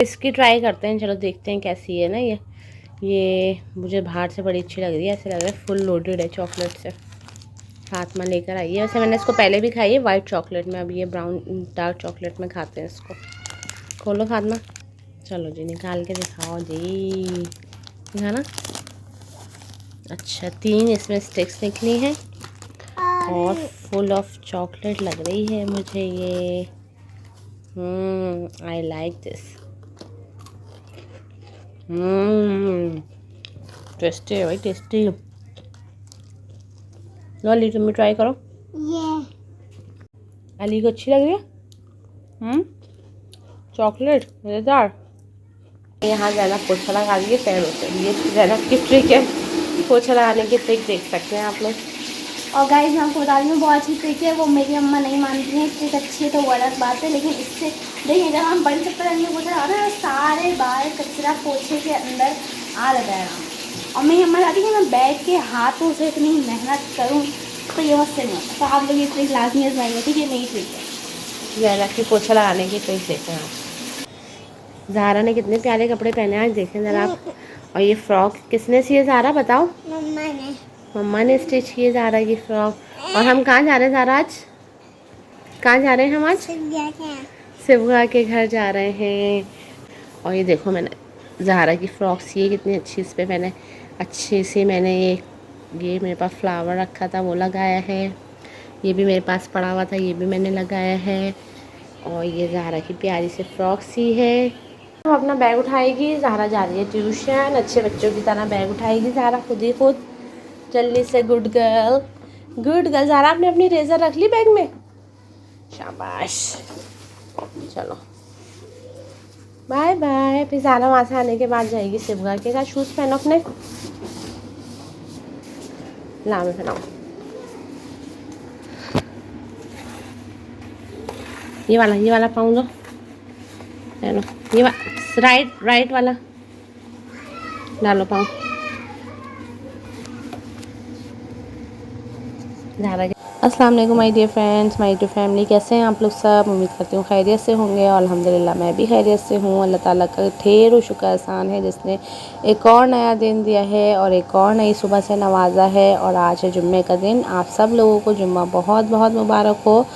इसकी ट्राई करते हैं, चलो देखते हैं कैसी है ना ये मुझे बाहर से बड़ी अच्छी लग रही है, ऐसे लग रहा है फुल लोडेड है चॉकलेट से। फातिमा लेकर आई है, वैसे मैंने इसको पहले भी खाई है वाइट चॉकलेट में, अब ये ब्राउन डार्क चॉकलेट में खाते हैं इसको। खोलो फातिमा, चलो जी निकाल के दिखाओ जी, दिखाना। अच्छा 3 इसमें स्टिक्स निकली हैं और फुल ऑफ चॉकलेट लग रही है मुझे ये। I like this. टेस्टी है भाई, टेस्टी। लो अली तुम भी ट्राई करो। अली को अच्छी लग रही है चॉकलेट मज़ेदार। यहाँ ज़ैनब पोछा लगा रही है पैरों से, ये ज़ैनब की ट्रिक है, पोछा लगाने की ट्रिक देख सकते हैं आप लोग। और गाइस मैं आपको बता रही हूँ बहुत अच्छी ट्रिक है, वो मेरी अम्मा नहीं मानती हैं, ट्रिक अच्छी है तो वो अलग बात है, लेकिन इससे देखिए जब हम बड़ी चप्पल अंदर पोछा लगा ना सारे बाहर कचरा पोछे के अंदर आ जाता है। और मेरी अम्मा चाहती है कि मैं बैठ के हाथों से इतनी मेहनत करूँ, तो ये मुझसे नहीं होता। तो आप लोग ये ट्रिक लाजमी आजमाइए, ठीक है, नई ट्रिक है। ज़ैनब की पोछा लगाने की ट्रिक देखें आप। ज़ारा ने कितने प्यारे कपड़े पहने हैं आज, देखें ज़रा आप। और ये फ्रॉक किसने सी है ज़ारा बताओ? मम्मा ने स्टिच की है ज़ारा की फ्रॉक। और हम कहाँ जा रहे हैं ज़ारा आज? कहाँ जा रहे हैं हम आज? शिवगा के घर जा रहे हैं। और ये देखो मैंने ज़ारा की फ्रॉक सी है कितनी अच्छी, इस पर मैंने अच्छे से मैंने ये मेरे पास फ्लावर रखा था वो लगाया है, ये भी मेरे पास पड़ा हुआ था ये भी मैंने लगाया है। और ये ज़ारा की प्यारी सी फ्रॉक सी है। वो अपना बैग उठाएगी, ज़ारा जा रही है ट्यूशन, अच्छे बच्चों की तरह बैग उठाएगी ज़ारा खुद ही खुद जल्दी से। Good girl, good girl. Zara आपने अपनी रेज़र रख ली बैग में, शाबाश। चलो बाय बाय। फिर ज़ारा वहाँ से आने के बाद जाएगी शिवगा के साथ। शूज़ पहनो अपने, ला मैं पहनाऊँ। ये वाला पाऊँ दो, पहनो ये राइट वाला डालो पाऊँ। अस्सलाम वालेकुम my dear friends, my dear family, कैसे हैं आप लोग सब? उम्मीद करती हूँ खैरियत से होंगे और अल्हम्दुलिल्लाह मैं भी खैरियत से हूँ। अल्लाह ताला का ढेरों शुक्र एहसान है जिसने एक और नया दिन दिया है और एक और नई सुबह से नवाजा है। और आज है जुम्मे का दिन। आप सब लोगों को जुम्मा बहुत बहुत मुबारक हो।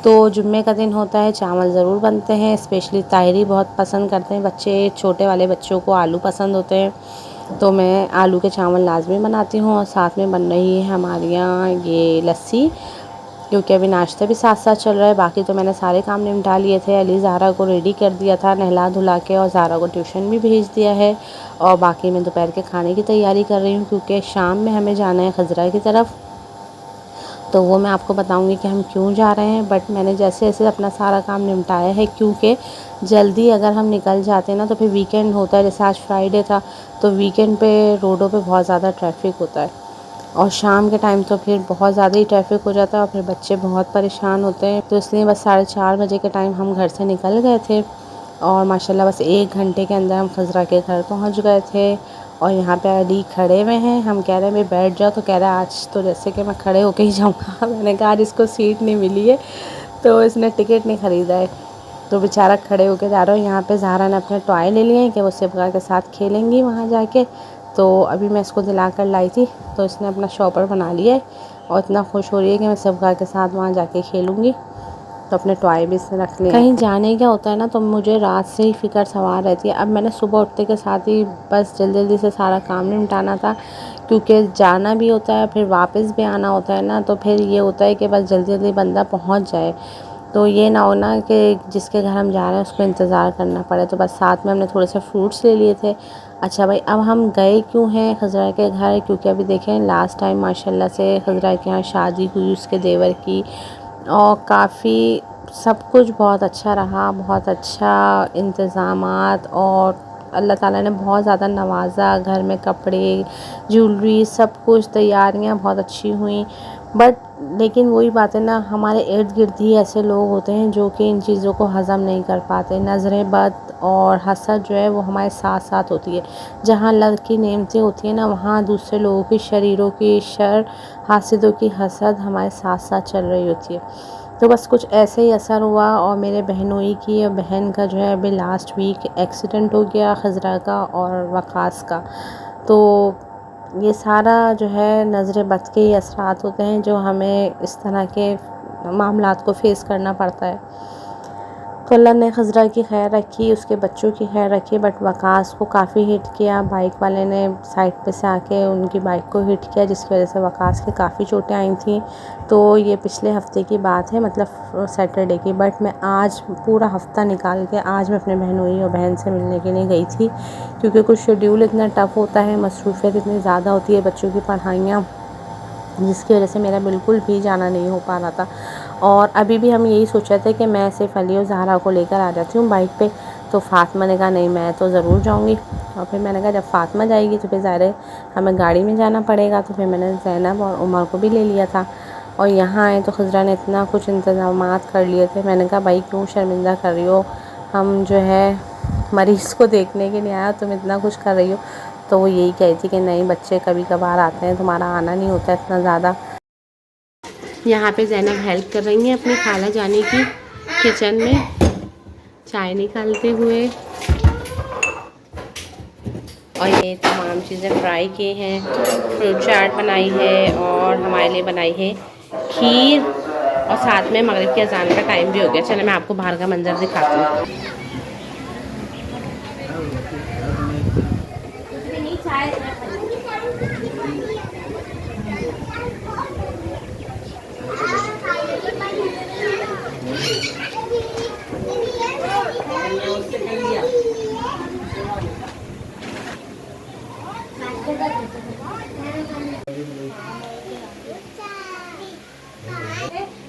तो जुम्मे का दिन होता है, चावल ज़रूर बनते हैं, स्पेशली ताहिरी बहुत पसंद करते हैं बच्चे, छोटे वाले बच्चों को आलू पसंद होते हैं, तो मैं आलू के चावल लाजमी बनाती हूँ। और साथ में बन रही है हमारे यहाँ ये लस्सी, क्योंकि अभी नाश्ता भी साथ साथ चल रहा है। बाकी तो मैंने सारे काम निपटा लिए थे, अली ज़ारा को रेडी कर दिया था नहला धुला के, और ज़ारा को ट्यूशन भी भेज दिया है। और बाकी मैं दोपहर के खाने की तैयारी कर रही हूँ, क्योंकि शाम में हमें जाना है खजरा की तरफ, तो वो मैं आपको बताऊंगी कि हम क्यों जा रहे हैं। बट मैंने जैसे जैसे अपना सारा काम निपटाया है, क्योंकि जल्दी अगर हम निकल जाते हैं ना तो फिर वीकेंड होता है, जैसे आज फ्राइडे था तो वीकेंड पे रोडों पे बहुत ज़्यादा ट्रैफिक होता है, और शाम के टाइम तो फिर बहुत ज़्यादा ही ट्रैफिक हो जाता है और फिर बच्चे बहुत परेशान होते हैं। तो इसलिए बस 4:30 बजे के टाइम हम घर से निकल गए थे, और माशाल्लाह बस 1 घंटे के अंदर हम खजरा के घर पहुँच गए थे। और यहाँ पे अली खड़े हुए हैं, हम कह रहे हैं भाई बैठ जाओ, तो कह रहा है आज तो जैसे कि मैं खड़े होके ही जाऊँगा। मैंने कहा आज इसको सीट नहीं मिली है तो इसने टिकट नहीं ख़रीदा है, तो बेचारा खड़े होके जा रहा हूँ। यहाँ पे ज़ारा ने अपने टॉय ले लिए हैं कि वो शिवगा के साथ खेलेंगी वहाँ जाके। तो अभी मैं इसको दिला कर लाई थी तो इसने अपना शॉपर बना लिया है और इतना खुश हो रही है कि मैं शिवगा के साथ वहाँ जाके खेलूँगी। तो अपने टॉय भी इसने रख लिए। कहीं जाने का होता है ना तो मुझे रात से ही फ़िक्र सवार रहती है। अब मैंने सुबह उठते के साथ ही बस जल्दी जल्दी से सारा काम निपटाना था, क्योंकि जाना भी होता है फिर वापस भी आना होता है ना, तो फिर ये होता है कि बस जल्दी जल्दी बंदा पहुंच जाए, तो ये ना हो ना कि जिसके घर हम जा रहे हैं उसको इंतज़ार करना पड़े। तो बस साथ में हमने थोड़े से फ्रूट्स ले लिए थे। अच्छा भाई, अब हम गए क्यों हैं खजरा के घर, क्योंकि अभी देखें लास्ट टाइम माशाल्लाह से खजरा के यहाँ शादी हुई उसके देवर की, और काफ़ी सब कुछ बहुत अच्छा रहा, बहुत अच्छा इंतज़ामात, और अल्लाह ताला ने बहुत ज़्यादा नवाजा। घर में कपड़े, ज्वेलरी, सब कुछ तैयारियां बहुत अच्छी हुई। बट लेकिन वही बात है ना, हमारे इर्द गिर्द ही ऐसे लोग होते हैं जो कि इन चीज़ों को हज़म नहीं कर पाते। नज़रें बद और हसद जो है वो हमारे साथ साथ होती है। जहाँ अल्लाह की नेमतें होती हैं ना, वहाँ दूसरे लोगों की शरीरों की शर, हासिदों की हसद हमारे साथ साथ चल रही होती है। तो बस कुछ ऐसे ही असर हुआ। और मेरे बहनोई की बहन का जो है अभी लास्ट वीक एक्सीडेंट हो गया, खज़रा का और वक़ास का। तो ये सारा जो है नज़र बद के ही असरात होते हैं जो हमें इस तरह के मामलात को फ़ेस करना पड़ता है। तो अल्लाह ने खज़रा की खैर रखी, उसके बच्चों की खैर रखी, बट वक़ास को काफ़ी हिट किया। बाइक वाले ने साइड पे से आके उनकी बाइक को हिट किया, जिसकी वजह से वक़ास के काफ़ी चोटें आई थी। तो ये पिछले हफ़्ते की बात है, मतलब सैटरडे की। बट मैं आज पूरा हफ़्ता निकाल के आज मैं अपने बहनोई और बहन से मिलने के लिए गई थी, क्योंकि कुछ शेड्यूल इतना टफ़ होता है, मसरूफ़ियत इतनी ज़्यादा होती है, बच्चों की पढ़ाइयाँ, जिसकी वजह से मेरा बिल्कुल भी जाना नहीं हो पा रहा था। और अभी भी हम यही सोच रहे थे कि मैं सिर्फ अली और ज़हरा को लेकर आ जाती हूँ बाइक पे। तो फ़ातिमा ने कहा नहीं, मैं तो ज़रूर जाऊँगी। और फिर मैंने कहा जब फ़ातिमा जाएगी तो फिर ज़ाहिर है हमें गाड़ी में जाना पड़ेगा। तो फिर मैंने ज़ैनब और उमर को भी ले लिया था। और यहाँ आए तो खज़रा ने इतना कुछ इंतज़ामात कर लिए थे। मैंने कहा भाई क्यों शर्मिंदा कर रही हो, हम जो है मरीज़ को देखने के लिए आया, तुम इतना कुछ कर रही हो। तो वो यही कही थी कि नहीं, बच्चे कभी कभार आते हैं, तुम्हारा आना नहीं होता इतना ज़्यादा। यहाँ पे ज़ैनब हेल्प कर रही हैं अपनी खाला जानी की किचन में, चाय निकालते हुए। और ये तमाम चीज़ें फ्राई की हैं, फ्रूट चाट बनाई है और हमारे लिए बनाई है खीर। और साथ में मगरिब के अज़ान का टाइम भी हो गया। चलो मैं आपको बाहर का मंजर दिखाती हूँ।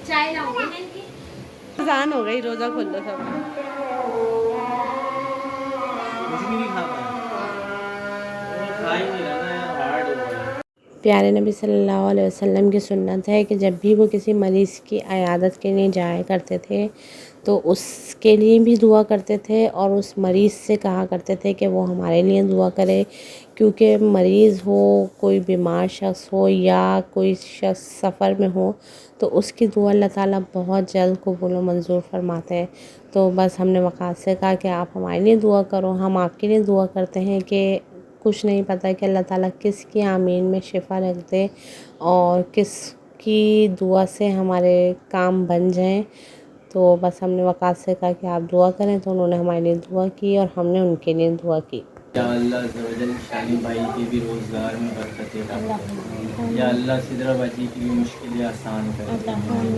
चाय लाऊंगी। अज़ान हो गई, रोज़ा खोल लो सब। कुछ भी नहीं खा पाया, खा ही नहीं रहा यार, हार्ड हो गया। प्यारे नबी सल्लल्लाहु अलैहि वसल्लम की सुन्नत है कि जब भी वो किसी मरीज़ की अयादत के लिए जाया करते थे तो उसके लिए भी दुआ करते थे और उस मरीज़ से कहा करते थे कि वो हमारे लिए दुआ करे। क्योंकि मरीज़ हो, कोई बीमार शख्स हो या कोई शख्स सफ़र में हो, तो उसकी दुआ अल्लाह ताला बहुत जल्द कबूल व मंजूर फरमाते हैं। तो बस हमने वक़ास से कहा कि आप हमारे लिए दुआ करो, हम आपके लिए दुआ करते हैं कि कुछ नहीं पता कि अल्लाह ताला किसकी आमीन में शिफ़ा रख दे और किसकी दुआ से हमारे काम बन जाएं। तो बस हमने वक़ास से कहा कि आप दुआ करें, तो उन्होंने हमारे लिए दुआ की और हमने उनके लिए दुआ की। या अल्लाह ज़वजल शानी भाई के भी रोज़गार में बरकत अता कर। या अल्लाह सिदरा बाजी की भी मुश्किलें आसान कर।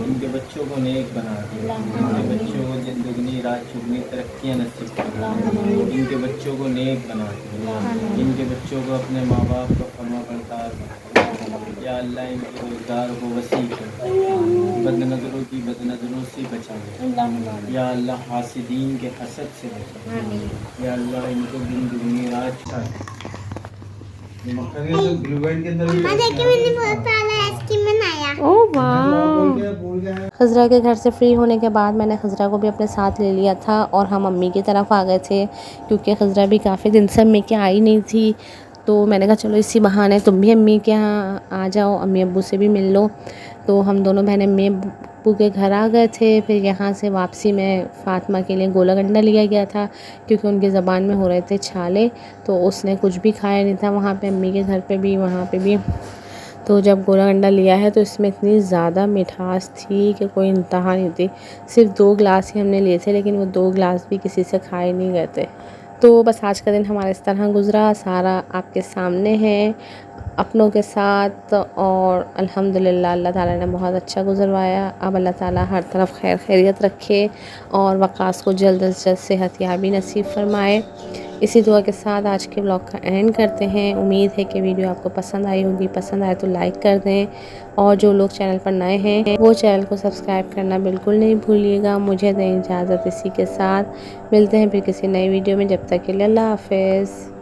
इनके बच्चों को नेक बना दे, इनके बच्चों को जिंदगी रात चुगनी तरक्कियाँ नसीब कर। इनके बच्चों को नेक बना दे, इनके बच्चों को अपने माँ बाप को फरमा बरकत। या अल्लाह इनके रोज़गार को वसी कर, बदनज़रों की बदनज़रों से बचा ले। या अल्लाह हासिदीन के हसद से बचा। या अल्लाह इनको दिन दुगनी रात ओह वाह! खज़रा के घर से फ्री होने के बाद मैंने खज़रा को भी अपने साथ ले लिया था और हम अम्मी की तरफ आ गए थे, क्योंकि खज़रा भी काफ़ी दिन से अम्मी के आई नहीं थी। तो मैंने कहा चलो इसी बहाने तुम भी अम्मी के यहाँ आ जाओ, अम्मी अब्बू से भी मिल लो। तो हम दोनों बहनें अम्मी अब्बू के घर आ गए थे। फिर यहाँ से वापसी में फ़ातिमा के लिए गोला गंडा लिया गया था, क्योंकि उनकी ज़बान में हो रहे थे छाले, तो उसने कुछ भी खाया नहीं था वहाँ पे, अम्मी के घर पे भी वहाँ पे भी। तो जब गोला गंडा लिया है तो इसमें इतनी ज़्यादा मिठास थी कि कोई इंतहा नहीं थी। सिर्फ 2 गिलास ही हमने लिए थे, लेकिन वो 2 गिलास भी किसी से खाए नहीं गए थे। तो बस आज का दिन हमारा इस तरह गुज़रा, सारा आपके सामने है अपनों के साथ। और अल्हम्दुलिल्लाह अल्लाह ताला ने बहुत अच्छा गुजरवाया। अब अल्लाह ताला हर तरफ खैर खैरियत रखे और वक़ास को जल्द से जल्द सेहतयाबी नसीब फरमाए। इसी दुआ के साथ आज के ब्लॉग का एंड करते हैं। उम्मीद है कि वीडियो आपको पसंद आई होगी। पसंद आए तो लाइक कर दें, और जो लोग चैनल पर नए हैं वो चैनल को सब्सक्राइब करना बिल्कुल नहीं भूलिएगा। मुझे दें इजाज़त, इसी के साथ मिलते हैं फिर किसी नई वीडियो में। जब तक के लिए अल्लाह हाफ़िज़।